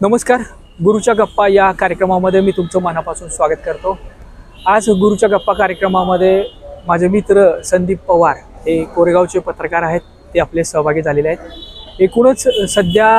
नमस्कार, गुरुच्या गप्पा या कार्यक्रमामध्ये मी तुमचं मनापासून स्वागत करतो। आज गुरुच्या गप्पा कार्यक्रमामध्ये माझे मित्र संदीप पवार हे कोरेगावचे पत्रकार आहेत, ते आपले सहभागी झालेले आहेत। एकूणच सध्या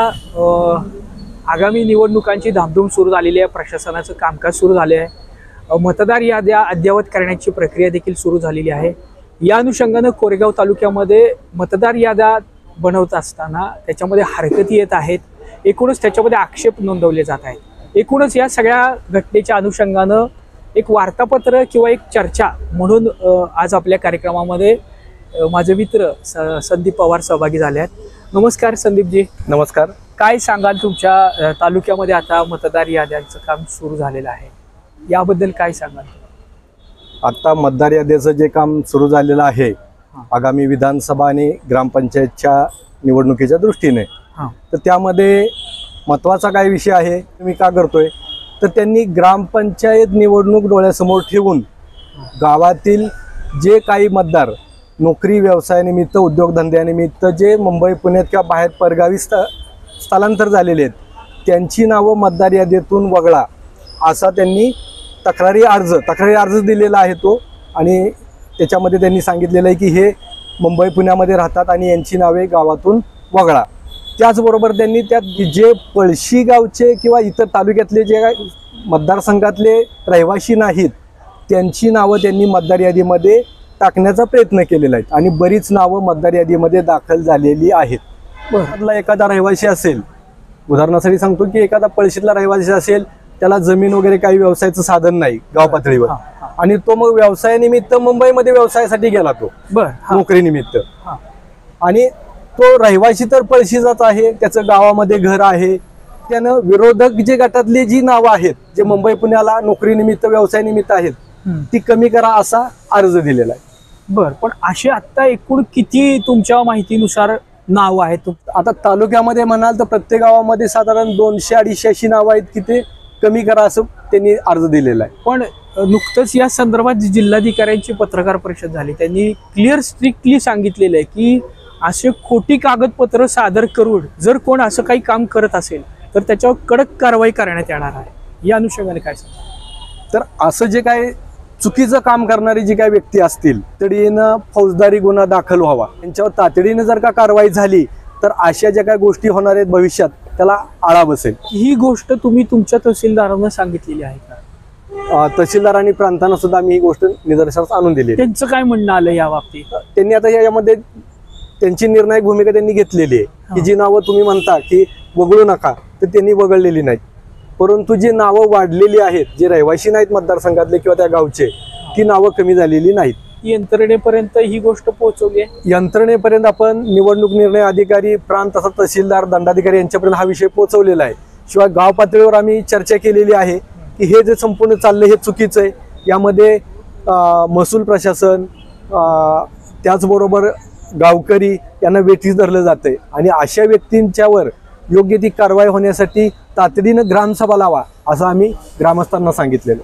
आगामी निवडणुकांची धामधूम सुरू झालेली आहे, प्रशासनाचं कामकाज सुरू झाले आहे, मतदार याद्या अद्ययावत करण्याची प्रक्रिया देखील सुरू झालेली आहे। या अनुषंगाने कोरेगाव तालुक्यामध्ये मतदार याद्या बनवत असताना त्याच्यामध्ये हरकती येत आहेत, एकूणच त्याच्यामध्ये आक्षेप नोंदवले जात आहेत। एकूणच या सगळ्या घटनेच्या अनुषंगानं एक वार्तापत्र किंवा एक चर्चा म्हणून आज आपल्या कार्यक्रमामध्ये माझे मित्र संदीप पवार सहभागी झाले आहेत। नमस्कार संदीपजी। नमस्कार। काय सांगाल, तुमच्या तालुक्यामध्ये आता मतदार याद्यांचं काम सुरू झालेलं आहे, याबद्दल काय सांगाल? आता मतदार यादीचं जे काम सुरू झालेलं आहे आगामी विधानसभा आणि ग्रामपंचायतच्या निवडणुकीच्या दृष्टीने, तर त्यामध्ये महत्त्वाचा काय विषय आहे मी का करतोय, तर त्यांनी ग्रामपंचायत निवडणूक डोळ्यासमोर ठेवून गावातील जे काही मतदार नोकरी व्यवसायानिमित्त उद्योगधंद्यानिमित्त जे मुंबई पुण्यात किंवा बाहेर परगावी स्थलांतर झालेले आहेत त्यांची नावं मतदार यादीतून वगळा असा त्यांनी तक्रारी अर्ज दिलेला आहे तो। आणि त्याच्यामध्ये त्यांनी सांगितलेलं आहे की हे मुंबई पुण्यामध्ये राहतात आणि यांची नावे गावातून वगळा। त्याचबरोबर त्यांनी त्यात जे पळशी गावचे किंवा इतर तालुक्यातले जे मतदारसंघातले रहिवासी नाहीत त्यांची नावं त्यांनी मतदार यादीमध्ये टाकण्याचा प्रयत्न केलेला आहे आणि बरीच नावं मतदार यादीमध्ये दाखल झालेली आहेत। बरं, एखादा रहिवासी असेल, उदाहरणासाठी सांगतो की एखादा पळशीतला रहिवासी असेल, त्याला जमीन वगैरे काही व्यवसायाचं साधन नाही गाव पातळीवर, आणि तो मग व्यवसायानिमित्त मुंबईमध्ये व्यवसायासाठी गेला, तो नोकरीनिमित्त, आणि तो रहिवासी तर पळशीचाच आहे, त्याचं गावामध्ये घर आहे, त्यानं विरोधक जे गटातली जी नावं आहेत जे मुंबई पुण्याला नोकरीनिमित्त व्यवसायानिमित्त आहेत ती कमी करा असा अर्ज दिलेला आहे। बरं, पण असे आता एकूण किती तुमच्या माहितीनुसार नाव आहेत? आता तालुक्यामध्ये म्हणाल तर प्रत्येक गावामध्ये साधारण 200-250 अशी नावं आहेत की ते कमी करा असं त्यांनी अर्ज दिलेला आहे। पण नुकतंच या संदर्भात जिल्हाधिकाऱ्यांची पत्रकार परिषद झाली, त्यांनी स्ट्रिक्टली सांगितलेलं आहे की असे खोटी कागदपत्र सादर करून जर कोण असं काही काम करत असेल तर त्याच्यावर कडक कारवाई करण्यात येणार आहे। या अनुषंगाने काय सांगा? तर असं जे काय चुकीचं काम करणारी जी काही व्यक्ती असतील तातडीनं फौजदारी गुन्हा दाखल व्हावा, त्यांच्यावर तातडीनं जर का कारवाई झाली तर अशा ज्या काही गोष्टी होणार आहेत भविष्यात त्याला आळा बसेल। ही गोष्ट तुम्ही तुमच्या तहसीलदारांना सांगितलेली आहे का? तहसीलदार आणि प्रांतांना सुद्धा मी ही गोष्ट निदर्शनास आणून दिली। त्यांचं काय म्हणणं आलं या बाबतीत? त्यांनी आता यामध्ये त्यांची निर्णायक भूमिका त्यांनी घेतलेली आहे की जी नावं तुम्ही म्हणता की वगळू नका तर त्यांनी वगळलेली नाहीत, परंतु जी नावं वाढलेली आहेत, जे रहिवासी नाहीत मतदारसंघातले किंवा त्या गावचे, ती नावं कमी झालेली नाहीत। यंत्रणेपर्यंत ही गोष्ट पोहोचवली आहे? यंत्रणेपर्यंत आपण निवडणूक निर्णय अधिकारी, प्रांत तसा तहसीलदार, दंडाधिकारी यांच्यापर्यंत हा विषय पोहोचवलेला आहे। शिवाय गाव पातळीवर आम्ही चर्चा केलेली आहे की हे जे संपूर्ण चाललंय हे चुकीचं आहे, यामध्ये महसूल प्रशासन त्याचबरोबर गावकरी यांना वेठीस धरलं जातंय आणि अशा व्यक्तींच्यावर योग्य ती कारवाई होण्यासाठी तातडीनं ग्रामसभा लावा असं आम्ही ग्रामस्थांना सांगितलेलं।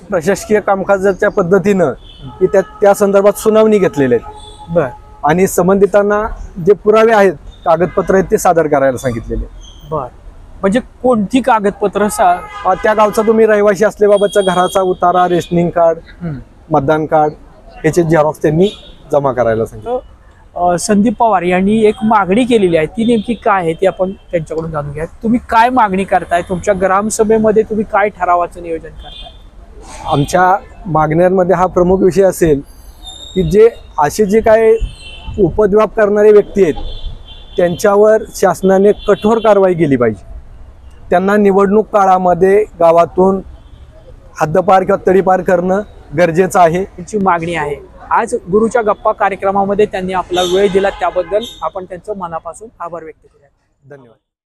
प्रशासकीय कामकाजाच्या पद्धतीनं की त्या संदर्भात सुनावणी घेतलेल्या आहेत। बरं, आणि संबंधितांना जे पुरावे आहेत, कागदपत्र आहेत ते सादर करायला सांगितलेले। बरं, म्हणजे कोणती कागदपत्र? त्या गावचा तुम्ही रहिवासी असल्याबाबतचा घराचा उतारा, रेशनिंग कार्ड, मतदान कार्ड याचे झेरॉक्स त्यांनी जमा करायला सांगितलं। संदीप पवार यांनी एक मागणी केलेली आहे, ती नेमकी काय आहे ती आपण त्यांच्याकडून जाणून घ्या। तुम्ही काय मागणी करताय? तुमच्या ग्रामसभेमध्ये तुम्ही काय ठरावाचं नियोजन करताय? आमच्या मागण्यांमध्ये हा प्रमुख विषय असेल की जे असे जे काय उपद्व्याप करणारे व्यक्ती आहेत त्यांच्यावर शासनाने कठोर कारवाई केली पाहिजे। त्यांना निवडणूक काळामध्ये गावातून हद्दपार किंवा तडीपार करणं गरजेचं आहे, त्यांची मागणी आहे। आज गुरुच्या गप्पा कार्यक्रमामध्ये त्यांनी आपला वेळ दिला, त्याबद्दल आपण त्यांचं मनापासून आभार व्यक्त करूया। धन्यवाद।